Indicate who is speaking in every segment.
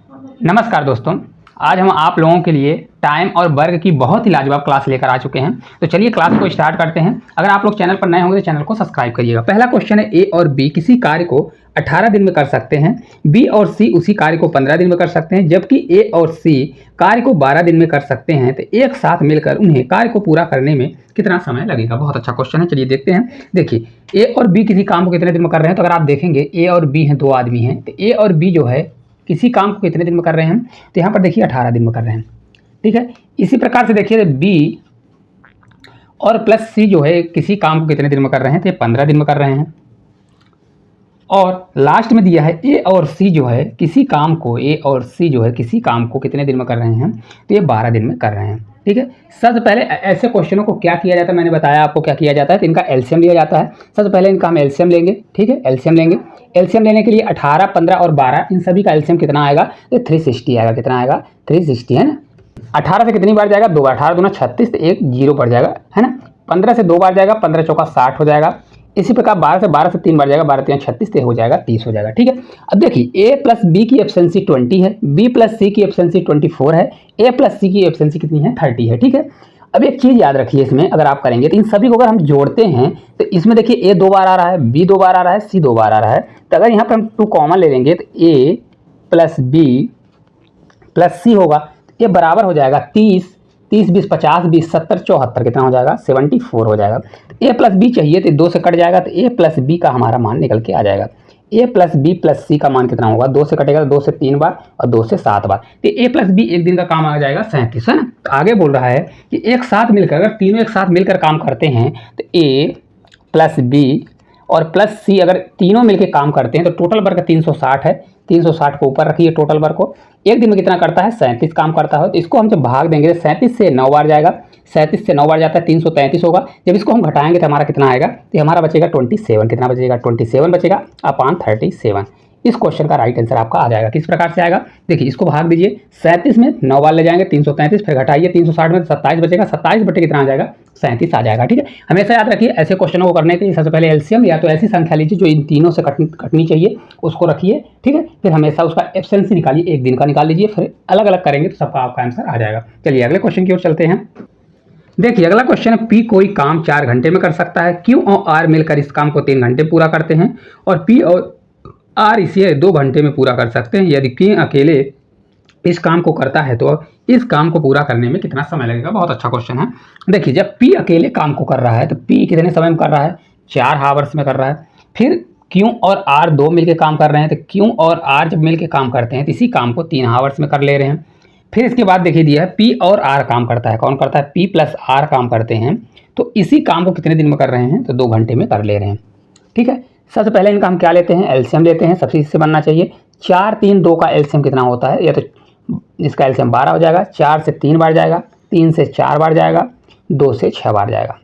Speaker 1: नमस्कार दोस्तों, आज हम आप लोगों के लिए टाइम और वर्ग की बहुत ही लाजवाब क्लास लेकर आ चुके हैं। तो चलिए क्लास को स्टार्ट करते हैं। अगर आप लोग चैनल पर नए होंगे तो चैनल को सब्सक्राइब करिएगा। पहला क्वेश्चन है, ए और बी किसी कार्य को 18 दिन में कर सकते हैं, बी और सी उसी कार्य को 15 दिन में कर सकते हैं, जबकि ए और सी कार्य को 12 दिन में कर सकते हैं, तो एक साथ मिलकर उन्हें कार्य को पूरा करने में कितना समय लगेगा। बहुत अच्छा क्वेश्चन है, चलिए देखते हैं। देखिए, ए और बी किसी काम को कितने दिन में कर रहे हैं, तो अगर आप देखेंगे ए और बी हैं, दो आदमी हैं, तो ए और बी जो है किसी काम को कितने दिन में कर रहे हैं, तो यहाँ पर देखिए 18 दिन में कर रहे हैं। ठीक है, इसी प्रकार से देखिए बी और प्लस सी जो है किसी काम को कितने दिन में कर रहे हैं, तो ये 15 दिन में कर रहे हैं। और लास्ट में दिया है ए और सी जो है किसी काम को, ए और सी जो है किसी काम को कितने दिन में कर रहे हैं, तो ये 12 दिन में कर रहे हैं। ठीक है, सबसे पहले ऐसे क्वेश्चनों को क्या किया जाता है, मैंने बताया आपको क्या किया जाता है, तो इनका एलसीएम लिया जाता है। सबसे पहले इनका हम एलसीएम लेंगे। ठीक है, एलसीएम लेंगे। एलसीएम लेने के लिए 18, 15 और 12 इन सभी का एलसीएम कितना आएगा, तो 360 आएगा। कितना आएगा, 360 है ना। 18 से कितनी बार जाएगा, 2 बार, 18 दूना 36, तो एक जीरो पड़ जाएगा, है ना। 15 से 2 बार जाएगा, 15 चौका 60 हो जाएगा। इसी प्रकार 12 से 3 बार जाएगा, 12 3 36, तो हो जाएगा 30 हो जाएगा। ठीक है, अब देखिए ए प्लस बी की एफिशिएंसी 20 है, बी प्लस सी की एफिशिएंसी 24 है, ए प्लस सी की एफिशिएंसी कितनी है, 30 है। ठीक है, अब एक चीज़ याद रखिए, इसमें अगर आप करेंगे तो इन सभी को अगर हम जोड़ते हैं तो इसमें देखिए ए 2 बार आ रहा है, बी 2 बार आ रहा है, सी 2 बार आ रहा है। तो अगर यहाँ पर हम 2 कॉमन ले लेंगे तो ए प्लस बी प्लस सी होगा, ये बराबर हो जाएगा 30, 30 20 50 20 70 74, कितना हो जाएगा, 74 हो जाएगा। ए प्लस बी चाहिए तो 2 से कट जाएगा, तो ए प्लस बी का हमारा मान निकल के आ जाएगा। ए प्लस बी प्लस सी का मान कितना होगा, 2 से कटेगा, 2 से 3 बार और 2 से 7 बार, तो ए प्लस बी एक दिन का काम आ जाएगा 37, है ना। तो आगे बोल रहा है कि एक साथ मिलकर, अगर तीनों एक साथ मिलकर काम करते हैं तो ए प्लस बी और प्लस सी अगर तीनों मिलकर काम करते हैं तो टोटल वर्क 360 है। 360 को ऊपर रखिए, टोटल वर्क को एक दिन में कितना करता है, 37 काम करता है। तो इसको हम जब भाग देंगे तो 37 से 9 बार जाएगा, 37 से 9 बार जाता है 333 होगा। जब इसको हम घटाएंगे तो हमारा कितना आएगा, तो हमारा बचेगा 27। कितना बचेगा, 27 बचेगा अपॉन 37। इस क्वेश्चन का राइट आंसर आपका आ जाएगा। किस प्रकार से आएगा, देखिए इसको भाग दीजिए, 37 में 9 बार ले जाएंगे 333, फिर घटाइए 360 में 27 बचेगा, 27 बटे कितना आ जाएगा, 37 आ जाएगा। ठीक है, हमेशा याद रखिए ऐसे क्वेश्चनों को करने के लिए सबसे पहले एलसीएम या तो ऐसी संख्या लीजिए जो इन तीनों से कटनी चाहिए, उसको रखिए। ठीक है, फिर हमेशा उसका एफिशिएंसी निकालिए, एक दिन का निकाल लीजिए, फिर अलग अलग करेंगे तो सबका आपका आंसर आ जाएगा। चलिए अगले क्वेश्चन की ओर चलते हैं। देखिए अगला क्वेश्चन है, पी कोई काम 4 घंटे में कर सकता है, क्यू और आर मिलकर इस काम को 3 घंटे पूरा करते हैं और पी और आर इसे 2 घंटे में पूरा कर सकते हैं। यदि पी अकेले इस काम को करता है तो इस काम को पूरा करने में कितना समय लगेगा। बहुत अच्छा क्वेश्चन है। देखिए जब पी अकेले काम को कर रहा है तो पी कितने समय में कर रहा है, 4 हावर्स में कर रहा है। फिर क्यू और आर 2 मिलकर काम कर रहे हैं, तो क्यू और आर जब मिलकर काम करते हैं तो इसी काम को 3 हावर्स में कर ले रहे हैं। फिर इसके बाद देखिए दिया है पी और आर काम करता है, कौन करता है, पी प्लस आर काम करते हैं, तो इसी काम को कितने दिन में कर रहे हैं, तो 2 घंटे में कर ले रहे हैं। ठीक है, सबसे पहले इनका हम क्या लेते हैं, एलसीएम लेते हैं। सबसे इससे बनना चाहिए 4 3 2 का एलसीएम कितना होता है, या तो इसका एलसीएम 12 हो जाएगा, 4 से 3 बार जाएगा, 3 से 4 बार जाएगा, 2 से 6 बार जाएगा।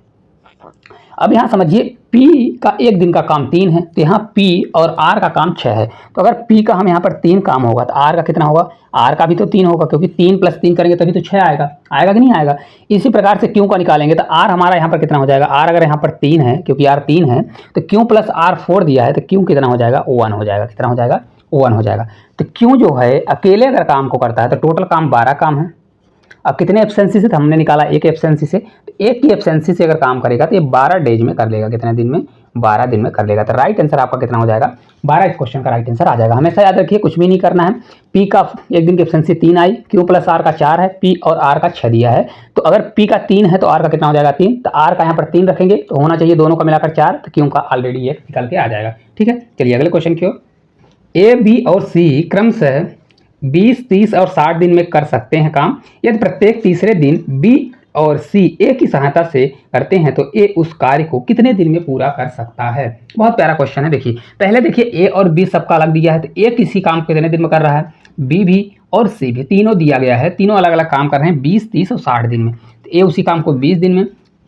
Speaker 1: अब यहाँ समझिए P का एक दिन का काम 3 है, तो यहाँ P और R का काम 6 है। तो अगर P का हम यहाँ पर 3 काम होगा तो R का कितना होगा, R का भी तो 3 होगा, क्योंकि 3 + 3 करेंगे तभी तो 6 आएगा। आएगा कि नहीं आएगा। इसी प्रकार से Q का निकालेंगे तो R हमारा यहाँ पर कितना हो जाएगा, R अगर यहाँ पर 3 है, क्योंकि R 3 है, तो Q + R 4 दिया है, तो Q कितना हो जाएगा, 1 हो जाएगा। कितना हो जाएगा, 1 हो जाएगा। तो Q जो है अकेले अगर काम को करता है तो टोटल काम 12 काम है। अब कितने एफिशिएंसी से, तो हमने निकाला एक एफिशिएंसी से, तो एक की एफिशिएंसी से अगर काम करेगा तो ये 12 डेज में कर लेगा। कितने दिन में, 12 दिन में कर लेगा। तो राइट आंसर आपका कितना हो जाएगा, 12। इस क्वेश्चन का राइट आंसर आ जाएगा। हमेशा याद रखिए कुछ भी नहीं करना है। पी का एक दिन की एफिशिएंसी 3 आई, क्यू प्लस आर का 4 है, पी और आर का 6 दिया है। तो अगर पी का 3 है तो आर का कितना हो जाएगा, 3। तो आर का यहाँ पर 3 रखेंगे तो होना चाहिए दोनों का मिलाकर 4, तो क्यू का ऑलरेडी 1 निकल के आ जाएगा। ठीक है, चलिए अगले क्वेश्चन की ओर। ए बी और सी क्रमशः 20 30 और 60 दिन में कर सकते हैं काम। यदि प्रत्येक तीसरे दिन बी और सी ए की सहायता से करते हैं तो ए उस कार्य को कितने दिन में पूरा कर सकता है। बहुत प्यारा क्वेश्चन है। देखिए पहले देखिए ए और बी सबका अलग दिया है, तो ए किसी काम को कितने दिन में कर रहा है, बी भी और सी भी, तीनों दिया गया है, तीनों अलग अलग काम कर रहे हैं 20 30 और 60 दिन में। तो ए उसी काम को 20 दिन में,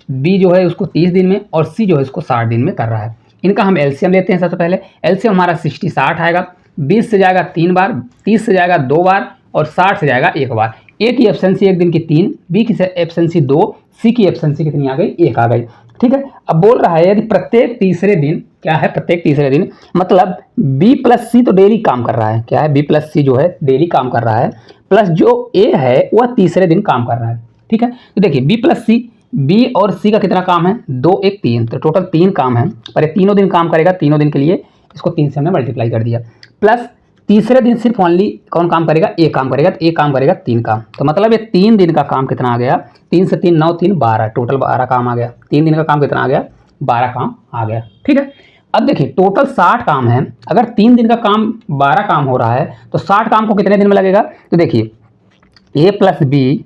Speaker 1: बी जो है उसको 30 दिन में और सी जो है उसको 60 दिन में कर रहा है। इनका हम एलसीएम लेते हैं। सबसे पहले एलसीएम हमारा 60 60 आएगा, 20 से जाएगा 3 बार, 30 से जाएगा 2 बार और 60 से जाएगा 1 बार। ए की एफिशिएंसी एक दिन की 3, बी की एफिशिएंसी 2, सी की एफिशिएंसी कितनी आ गई, 1 आ गई। ठीक है, अब बोल रहा है यदि प्रत्येक तीसरे दिन क्या है, प्रत्येक तीसरे दिन, मतलब बी प्लस सी तो डेली काम कर रहा है, क्या है, बी प्लस सी जो है डेली काम कर रहा है, प्लस जो ए है वह तीसरे दिन काम कर रहा है। ठीक है, तो देखिए बी प्लस सी, बी और सी का कितना काम है, 2 1 3, तो टोटल 3 काम है, पर ये तीनों दिन काम करेगा, तीनों दिन के लिए इसको 3 से हमने मल्टीप्लाई कर दिया, प्लस तीसरे दिन सिर्फ ओनली कौन काम करेगा, ए काम करेगा, तो ए काम करेगा 3 काम, तो मतलब ये 3 दिन का काम कितना आ गया, 3 से 3 9 3 12, टोटल 12 काम आ गया, 3 दिन का काम कितना आ गया, 12 काम आ गया। ठीक है, अब देखिए टोटल 60 काम है, अगर 3 दिन का काम 12 काम हो रहा है तो 60 काम को कितने दिन में लगेगा, तो देखिए ए प्लस बी,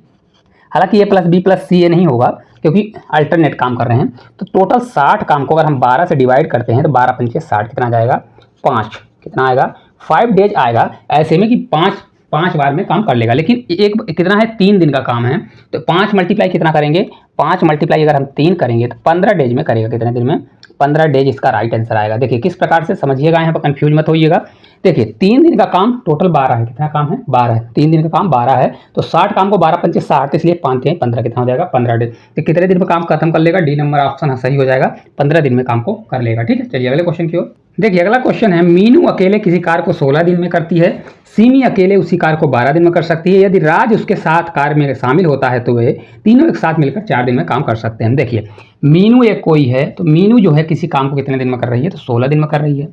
Speaker 1: हालांकि ए प्लस बी प्लस सी ए नहीं होगा क्योंकि अल्टरनेट काम कर रहे हैं, तो टोटल 60 काम को अगर हम 12 से डिवाइड करते हैं तो 12 पंचे 60, कितना आ जाएगा 5, कितना आएगा 5 डेज आएगा, ऐसे में कि 5 बार में काम कर लेगा, लेकिन एक कितना है 3 दिन का काम है, तो 5 मल्टीप्लाई कितना करेंगे, 5 मल्टीप्लाई अगर हम 3 करेंगे तो 15 डेज में करेगा, कितने दिन में, 15 डेज इसका राइट आंसर आएगा। देखिए किस प्रकार से समझिएगा, यहाँ पर कंफ्यूज मत होइएगा। देखिए 3 दिन का काम टोटल 12 है, कितना काम है 12 है, 3 दिन का काम 12 है, तो 60 काम को 12 पंचे 60, इसलिए 5 3 15, कितना हो जाएगा 15 डेज, तो कितने दिन में काम खत्म कर लेगा, डी नंबर ऑप्शन सही हो जाएगा, 15 दिन में काम को कर लेगा। ठीक है, चलिए अगले क्वेश्चन की ओर। देखिए अगला क्वेश्चन है, मीनू अकेले किसी कार्य को 16 दिन में करती है, सीमी अकेले उसी कार्य को 12 दिन में कर सकती है, यदि राज उसके साथ कार्य में शामिल होता है तो वे तीनों एक साथ मिलकर 4 दिन में काम कर सकते हैं। देखिए मीनू एक कोई है, तो मीनू जो है किसी काम को कितने दिन में कर रही है, तो 16 दिन में कर रही है।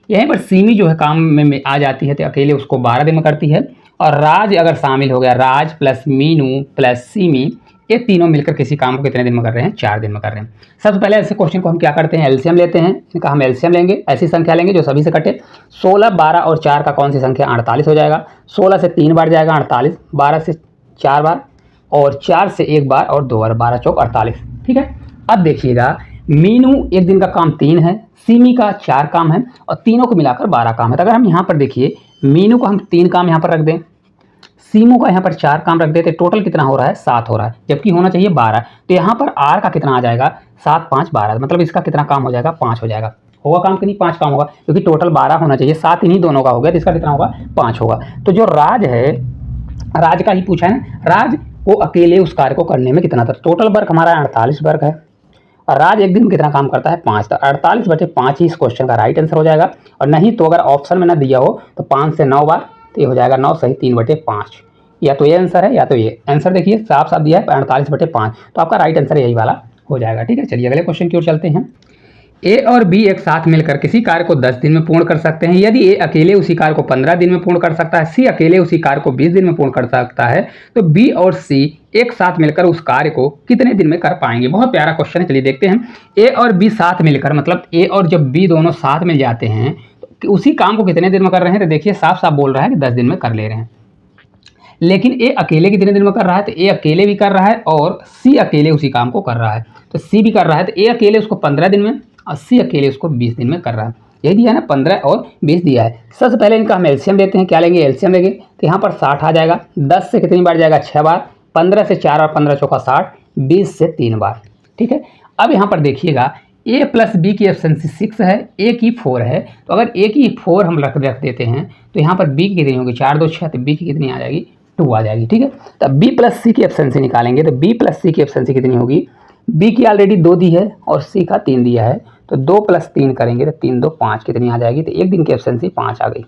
Speaker 1: यहीं पर सीमी जो है काम में आ जाती है तो अकेले उसको 12 दिन में करती है, और राज अगर शामिल हो गया, राज प्लस मीनू प्लस सीमी, ये तीनों मिलकर किसी काम को कितने दिन में कर रहे हैं, 4 दिन में कर रहे हैं। सबसे पहले ऐसे क्वेश्चन को हम क्या करते हैं, एलसीएम लेते हैं, इनका हम एलसीएम लेंगे, ऐसी संख्या लेंगे जो सभी से कटे, 16 12 और 4 का कौन सी संख्या, 48 हो जाएगा, 16 से 3 बार जाएगा 48, 12 से 4 बार और 4 से 1 बार और 2 बार, 12 चौक 48। ठीक है, अब देखिएगा मीनू एक दिन का काम 3 है, सीमी का 4 काम है और तीनों को मिलाकर 12 काम है। तो अगर हम यहाँ पर देखिए मीनू को हम 3 काम यहाँ पर रख दें, सीमू का यहाँ पर 4 काम रख देते, टोटल कितना हो रहा है 7 हो रहा है, जबकि होना चाहिए 12, तो यहाँ पर आर का कितना आ जाएगा 7 5 12, मतलब इसका कितना काम हो जाएगा 5 हो जाएगा, होगा काम कि नहीं 5 काम होगा, क्योंकि टोटल 12 होना चाहिए, 7 इन्हीं दोनों का हो गया, तो इसका कितना होगा 5 होगा। तो जो राज है, राज का ही पूछा है, राज को अकेले उस कार्य को करने में कितना था, टोटल वर्क हमारा 48 वर्क है, और राज एक दिन में कितना काम करता है 5, तो 48 बचे 5 ही इस क्वेश्चन का राइट आंसर हो जाएगा। और नहीं तो अगर ऑप्शन में ना दिया हो तो 5 से 9 बार, तो ये हो जाएगा 9 सही 3/5, या तो ये आंसर है या तो ये आंसर, देखिए साफ साफ दिया है 48/5, तो आपका राइट आंसर यही वाला हो जाएगा। ठीक है, चलिए अगले क्वेश्चन की ओर चलते हैं। ए और बी एक साथ मिलकर किसी कार्य को 10 दिन में पूर्ण कर सकते हैं, यदि ए अकेले उसी कार्य को 15 दिन में पूर्ण कर सकता है, सी अकेले उसी कार्य को 20 दिन में पूर्ण कर सकता है, तो बी और सी एक साथ मिलकर उस कार्य को कितने दिन में कर पाएंगे। बहुत प्यारा क्वेश्चन है, चलिए देखते हैं। ए और बी साथ मिलकर, मतलब ए और जब बी दोनों साथ मिल जाते हैं तो उसी काम को कितने दिन में कर रहे हैं, तो देखिए साफ साफ बोल रहा है कि 10 दिन में कर ले रहे हैं। लेकिन ए अकेले कितने दिन में कर रहा है, तो ए अकेले भी कर रहा है और सी अकेले उसी काम को कर रहा है, तो सी भी कर रहा है, तो ए अकेले उसको 15 दिन में और सी अकेले उसको 20 दिन में कर रहा है। यही दिया है ना, 15 और 20 दिया है। सबसे पहले इनका हम एलसीएम लेते हैं, क्या लेंगे एलसीएम लेंगे, तो यहाँ पर 60 आ जाएगा, 10 से कितनी बार जाएगा 6 बार, 15 से 4 और 15 चौका 60, 20 से 3 बार। ठीक है, अब यहाँ पर देखिएगा ए प्लस बी की एफिशिएंसी 6 है, ए की 4 है, तो अगर ए की 4 हम रख देते हैं तो यहाँ पर बी की कितनी होगी 4 2 6, तो बी की कितनी आ जाएगी 2 आ जाएगी। ठीक है, तो बी प्लस सी की एफिशिएंसी निकालेंगे, तो बी प्लस सी की एफिशिएंसी कितनी होगी, बी की ऑलरेडी 2 दी है और सी का 3 दिया है, तो 2 + 3 करेंगे तो 3 2 5 कितनी आ जाएगी, तो एक दिन की एफिशिएंसी 5 आ गई।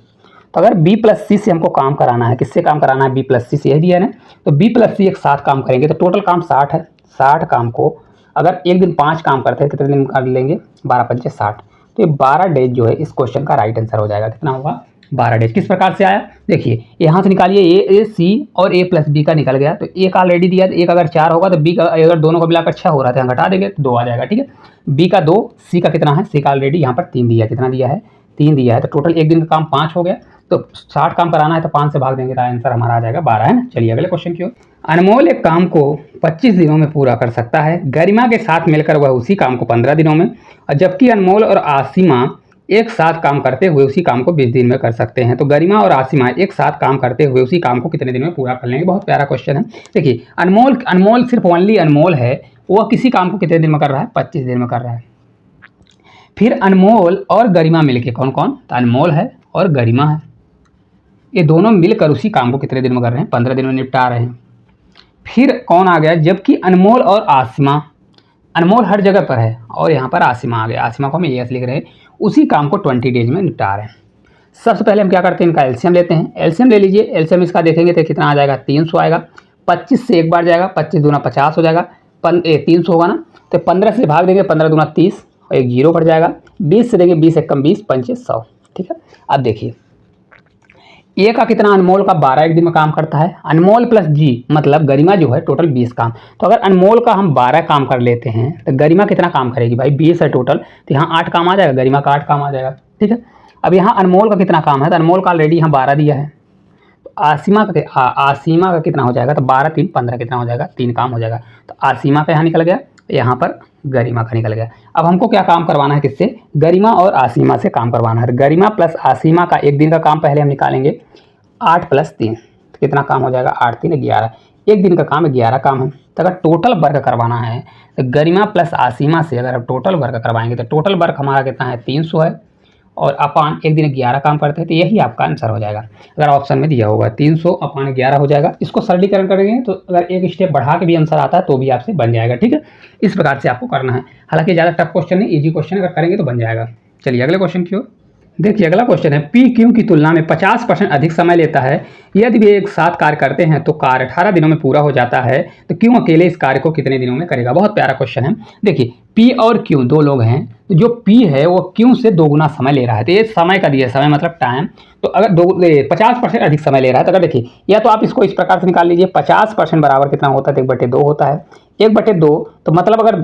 Speaker 1: तो अगर बी प्लस सी से हमको काम कराना है, किससे काम कराना है, बी प्लस सी से, यही दिया है ना, तो बी प्लस सी एक साथ काम करेंगे तो टोटल काम 60 है, 60 काम को अगर एक दिन 5 काम करते हैं कितने दिन कर लेंगे, 12 पंचे 60, तो ये 12 डेज जो है इस क्वेश्चन का राइट आंसर हो जाएगा। कितना होगा 12 डेज। किस प्रकार से आया, देखिए यहाँ से निकालिए, ए सी और ए प्लस बी का निकल गया, तो ए का ऑलरेडी दिया, एक अगर 4 होगा तो बी का अगर दोनों को मिलाकर 6 हो रहा था, घटा देंगे तो 2 आ जाएगा। ठीक है, बी का 2, सी का कितना है, सी का ऑलरेडी यहाँ पर 3 दिया है, कितना दिया है 3 दिया है, तो टोटल एक दिन का काम 5 हो गया, तो 60 काम कराना है तो 5 से भाग देंगे तो आंसर हमारा आ जाएगा 12, है ना। चलिए अगले क्वेश्चन की ओर। अनमोल एक काम को 25 दिनों में पूरा कर सकता है, गरिमा के साथ मिलकर वह उसी काम को 15 दिनों में, और जबकि अनमोल और आसिमा एक साथ काम करते हुए उसी काम को 20 दिन में कर सकते हैं, तो गरिमा और आसिमा एक साथ काम करते हुए उसी काम को कितने दिन में पूरा कर लेंगे। बहुत प्यारा क्वेश्चन है। देखिए अनमोल सिर्फ ओनली अनमोल है, वह किसी काम को कितने दिन में कर रहा है, 25 दिन में कर रहा है। फिर अनमोल और गरिमा मिलके, कौन कौन, तो अनमोल है और गरिमा है, ये दोनों मिलकर उसी काम को कितने दिन में कर रहे हैं, 15 दिन में निपटा रहे हैं। फिर कौन आ गया, जबकि अनमोल और आसिमा, अनमोल हर जगह पर है और यहाँ पर आसिमा आ गया, आसिमा को हम एएस लिख रहे हैं, उसी काम को 20 डेज में निपटा रहे हैं। सबसे पहले हम क्या करते हैं, इनका एलसीएम लेते हैं। एलसीएम ले लीजिए, एलसीएम इसका देखेंगे तो कितना आ जाएगा, 300 आएगा। 25 से एक बार जाएगा, 25 दूना 50 हो जाएगा, 300 होगा ना, तो 15 से भाग देंगे, 15 दूना 30 और एक जीरो कट जाएगा। 20 से देंगे, 20 एक कम 20, 5 100। ठीक है, अब देखिए ए का कितना, अनमोल का 12 एक दिन में काम करता है। अनमोल प्लस जी मतलब गरिमा जो है टोटल 20 काम। तो अगर अनमोल का हम 12 काम कर लेते हैं तो गरिमा कितना काम करेगी भाई, 20 है टोटल, तो यहाँ 8 काम आ जाएगा, गरिमा का 8 काम आ जाएगा। ठीक है, अब यहाँ अनमोल का कितना काम है, तो अनमोल का ऑलरेडी यहाँ 12 दिया है, तो आसिमा का कितना हो जाएगा, तो 12 3 15 कितना हो जाएगा, 3 काम हो जाएगा। तो आसिमा का यहाँ निकल गया, यहाँ पर गरिमा का निकल गया। अब हमको क्या काम करवाना है, किससे, गरिमा और आसिमा से काम करवाना है। गरिमा प्लस आसिमा का एक दिन का काम पहले हम निकालेंगे, 8 + 3 तो कितना काम हो जाएगा, 8 3 11, एक दिन का काम 11 काम है। तो अगर टोटल वर्क करवाना है तो गरिमा प्लस आसिमा से अगर आप टोटल वर्क करवाएंगे तो टोटल वर्क हमारा कितना है, 300 है, और अपान एक दिन 11 काम करते हैं, तो यही आपका आंसर हो जाएगा। अगर ऑप्शन में दिया होगा 300 अपान 11 हो जाएगा। इसको सरलीकरण करेंगे तो अगर एक स्टेप बढ़ा के भी आंसर आता है तो भी आपसे बन जाएगा। ठीक है, इस प्रकार से आपको करना है। हालांकि ज़्यादा टफ क्वेश्चन नहीं, ईजी क्वेश्चन अगर करेंगे तो बन जाएगा। चलिए अगले क्वेश्चन की ओर देखिए। अगला क्वेश्चन है, पी क्यू की तुलना में 50% अधिक समय लेता है। यदि वे एक साथ कार्य करते हैं तो कार्य 18 दिनों में पूरा हो जाता है, तो क्यों अकेले इस कार्य को कितने दिनों में करेगा। बहुत प्यारा क्वेश्चन है। देखिए पी और क्यू दो लोग हैं, तो जो पी है वो क्यू से 2 गुना समय ले रहा है। तो ये समय का दिया, समय मतलब टाइम, तो अगर 50% अधिक समय ले रहा है, तो अगर देखिए या तो आप इसको इस प्रकार से निकाल लीजिए, 50% बराबर कितना होता है, तो 1/2 होता है। 1/2 तो मतलब अगर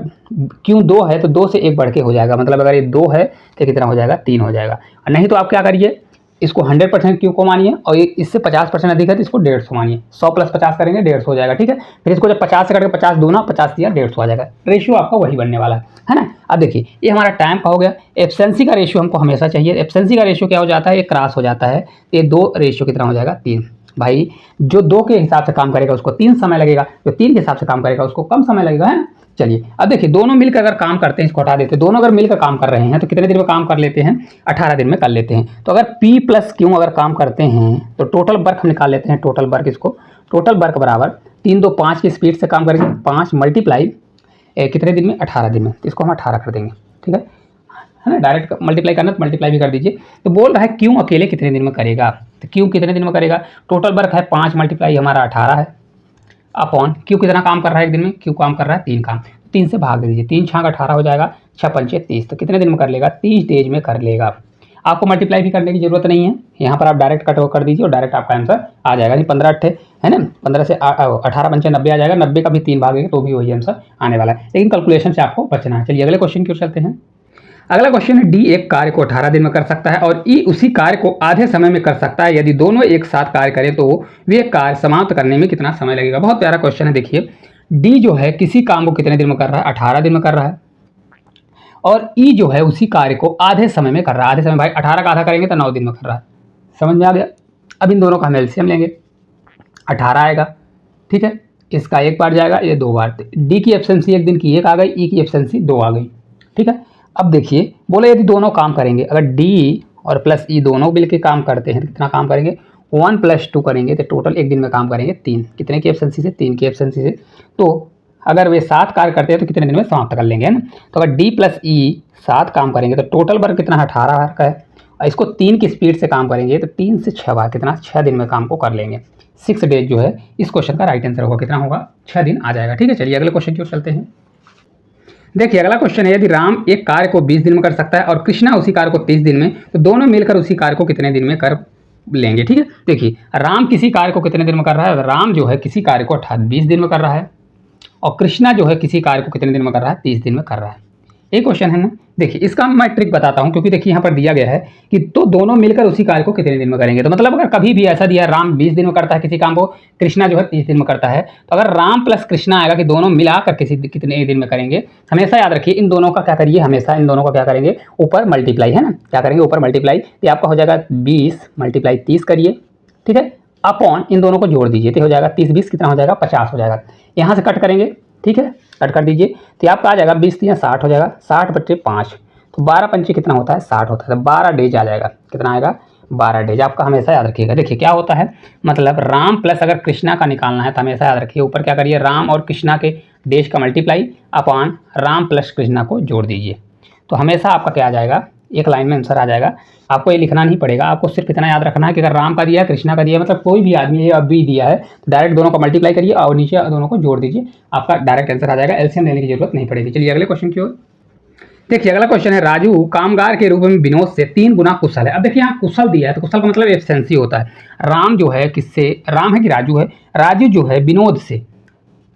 Speaker 1: क्यों 2 है तो 2 से 1 बढ़ के हो जाएगा, मतलब अगर ये 2 है तो कितना हो जाएगा, 3 हो जाएगा। और नहीं तो आप क्या करिए, इसको 100% क्यों को मानिए, और इससे 50% अधिक है तो इसको 150 मानिए। 100 + 50 करेंगे 150 हो जाएगा। ठीक है, फिर इसको जब 50 से करके 50 दूना 50 दिया 150 आ जाएगा। रेशियो आपका वही बनने वाला है ना। अब देखिए ये हमारा टाइम का हो गया। एफिशिएंसी का रेशियो हमको हमेशा चाहिए। एफिशिएंसी का रेशियो क्या हो जाता है, ये क्रॉस हो जाता है, ये 2 रेशियो कितना हो जाएगा, 3। भाई जो 2 के हिसाब से काम करेगा उसको 3 समय लगेगा, जो 3 के हिसाब से काम करेगा उसको कम समय लगेगा, है ना। चलिए अब देखिए दोनों मिलकर अगर काम करते हैं, इसको हटा देते हैं, दोनों अगर मिलकर काम कर रहे हैं तो कितने दिन में काम कर लेते हैं, 18 दिन में कर लेते हैं। तो अगर P + Q अगर काम करते हैं तो टोटल वर्क हम निकाल लेते हैं। टोटल वर्क, इसको टोटल वर्क बराबर 3 2 5 की स्पीड से काम करेंगे, 5 मल्टीप्लाई कितने दिन में, 18 दिन में, तो इसको हम 18 कर देंगे। ठीक है ना, डायरेक्ट मल्टीप्लाई करना तो मल्टीप्लाई भी कर दीजिए। तो बोल रहा है क्यों अकेले कितने दिन में करेगा, तो क्यों कितने दिन में करेगा, टोटल वर्क है 5 मल्टीप्लाई हमारा 18 है, अपॉन क्यों कितना काम कर रहा है एक दिन में, क्यों काम कर रहा है 3 काम, 3 से भाग दे दीजिए, 3 छाक 18 हो जाएगा, 6 पंचे 30, तो कितने दिन में कर लेगा, 30 डेज में कर लेगा। आपको मल्टीप्लाई भी करने की जरूरत नहीं है, यहाँ पर आप डायरेक्ट कट कर दीजिए और डायरेक्ट आपका आंसर आ जाएगा। नहीं 15 8 है ना, 15 से 18 पंचे 90 आ जाएगा, 90 का भी 3 भागेंगे तो भी वही आंसर आने वाला है, लेकिन कैलकुलेशन से आपको बचना है। चलिए अगले क्वेश्चन की ओर चलते हैं। अगला क्वेश्चन है, डी एक कार्य को 18 दिन में कर सकता है और ई उसी कार्य को आधे समय में कर सकता है। यदि दोनों एक साथ कार्य करें तो वे कार्य समाप्त करने में कितना समय लगेगा। बहुत प्यारा क्वेश्चन है। देखिए डी जो है किसी काम को कितने दिन में कर रहा है, 18 दिन में कर रहा है, और ई जो है उसी कार्य को आधे समय में कर रहा है। आधे समय भाई 18 का आधा करेंगे तो 9 दिन में कर रहा है, समझ में आ गया। अब इन दोनों का हम एलसीएम लेंगे, 18 आएगा। ठीक है, इसका 1 बार जाएगा, ये 2 बार। डी की एफिशिएंसी एक दिन की 1 आ गई, ई की एफिशिएंसी 2 आ गई। ठीक है, अब देखिए बोले यदि दोनों काम करेंगे, अगर डी और प्लस ई दोनों मिल के काम करते हैं तो कितना काम करेंगे, 1 + 2 करेंगे तो टोटल एक दिन में काम करेंगे 3। कितने की एफिशिएंसी से, 3 की एफिशिएंसी से। तो अगर वे 7 कार्य करते हैं तो कितने दिन में समाप्त कर लेंगे, है ना। तो अगर डी प्लस ई 7 काम करेंगे तो टोटल वर्क कितना, 18 वर्क है, और इसको 3 की स्पीड से काम करेंगे तो 3 से 6 बार कितना, 6 दिन में काम को कर लेंगे। 6 डेज जो है इस क्वेश्चन का राइट आंसर होगा, कितना होगा, 6 दिन आ जाएगा। ठीक है, चलिए अगले क्वेश्चन की ओर चलते हैं। देखिए अगला क्वेश्चन है, यदि राम एक कार्य को 20 दिन में कर सकता है और कृष्णा उसी कार्य को 30 दिन में, तो दोनों मिलकर उसी कार्य को कितने दिन में कर लेंगे। ठीक है, देखिए राम किसी कार्य को कितने दिन में कर रहा है, राम जो है किसी कार्य को 20 दिन में कर रहा है, और कृष्णा जो है किसी कार्य को कितने दिन में कर रहा है, 30 दिन में कर रहा है। एक क्वेश्चन है ना। देखिए इसका मैं ट्रिक बताता हूं, क्योंकि देखिए यहाँ पर दिया गया है कि तो दोनों मिलकर उसी कार्य को कितने दिन में करेंगे। तो मतलब अगर कभी भी ऐसा दिया है राम 20 दिन में करता है किसी काम को, कृष्णा जो है 30 दिन में करता है, तो अगर राम प्लस कृष्णा आएगा कि दोनों मिलाकर कितने दिन में करेंगे, हमेशा याद रखिए इन दोनों का क्या करिए, हमेशा इन दोनों का क्या करेंगे, ऊपर मल्टीप्लाई, है ना, क्या करेंगे ऊपर मल्टीप्लाई। तो आपका हो जाएगा 20 × 30 करिए, ठीक है, अपॉन इन दोनों को जोड़ दीजिए तो हो जाएगा 30 20 कितना हो जाएगा, 50 हो जाएगा। यहाँ से कट करेंगे, ठीक है, कट कर दीजिए तो आपका आ जाएगा 20 × 60 हो जाएगा, 60 बटे 5 तो 12 पंचे कितना होता है, 60 होता है। तो 12 डेज आ जाएगा, कितना आएगा, 12 डेज। आपका हमेशा याद रखिएगा। देखिए क्या होता है, मतलब राम प्लस अगर कृष्णा का निकालना है तो हमेशा याद रखिए ऊपर क्या करिए, राम और कृष्णा के डेश का multiply upon Ram plus Krishna को जोड़ दीजिए। तो हमेशा आपका क्या आ जाएगा, एक लाइन में आंसर आ जाएगा। आपको ये लिखना नहीं पड़ेगा, आपको सिर्फ इतना याद रखना है कि अगर राम का दिया है, कृष्णा का दिया है, मतलब कोई भी आदमी ये अब भी दिया है तो डायरेक्ट दोनों को मल्टीप्लाई करिए और नीचे दोनों को जोड़ दीजिए, आपका डायरेक्ट आंसर आ जाएगा, एलसीएम लेने की जरूरत नहीं पड़ेगी। चलिए अगले क्वेश्चन की ओर देखिए। अगला क्वेश्चन है, राजू कामगार के रूप में विनोद से 3 गुना कुशल है। अब देखिए यहाँ कुशल दिया है तो कुशल का मतलब एफिशिएंसी होता है। राम जो है किससे, राम है कि राजू है, राजू जो है विनोद से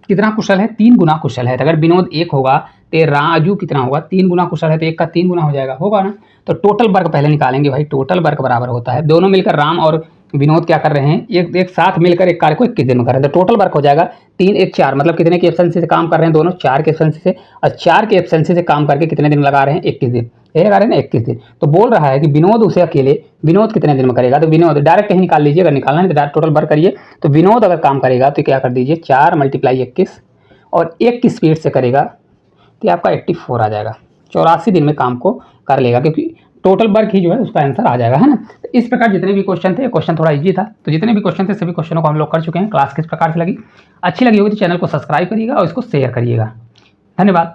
Speaker 1: कितना कुशल है, 3 गुना कुशल है। तो अगर विनोद 1 होगा तो राजू कितना होगा, 3 गुना कुशल है तो 1 का 3 गुना हो जाएगा, होगा ना। तो टोटल वर्क पहले निकालेंगे भाई, टोटल वर्क बराबर होता है, दोनों मिलकर राम और विनोद क्या कर रहे हैं, एक साथ मिलकर एक कार्य को 21 दिन में कर रहे हैं। तो टोटल वर्क हो जाएगा 3 1 4, मतलब कितने की एफिशिएंसी से काम कर रहे हैं दोनों, 4 की एफिशिएंसी से, और 4 की एफिशिएंसी से काम करके कितने दिन लगा रहे हैं, 21 दिन, ये लगा रहे हैं ना 21 दिन। तो बोल रहा है कि विनोद उसे अकेले, विनोद कितने दिन में करेगा, तो विनोद डायरेक्ट कहीं निकाल लीजिए, अगर निकालना है तो डायरेक्ट टोटल वर्क करिए। तो विनोद अगर काम करेगा तो क्या कर दीजिए, 4 मल्टीप्लाई 21 और 1 की स्पीड से करेगा तो आपका 84 आ जाएगा, 84 दिन में काम को कर लेगा, क्योंकि टोटल वर्क ही जो है उसका आंसर आ जाएगा, है ना। तो इस प्रकार जितने भी क्वेश्चन थे, क्वेश्चन थोड़ा इजी था, तो जितने भी क्वेश्चन थे सभी क्वेश्चनों को हम लोग कर चुके हैं। क्लास किस प्रकार से लगी, अच्छी लगी होगी तो चैनल को सब्सक्राइब करिएगा और इसको शेयर करिएगा। धन्यवाद।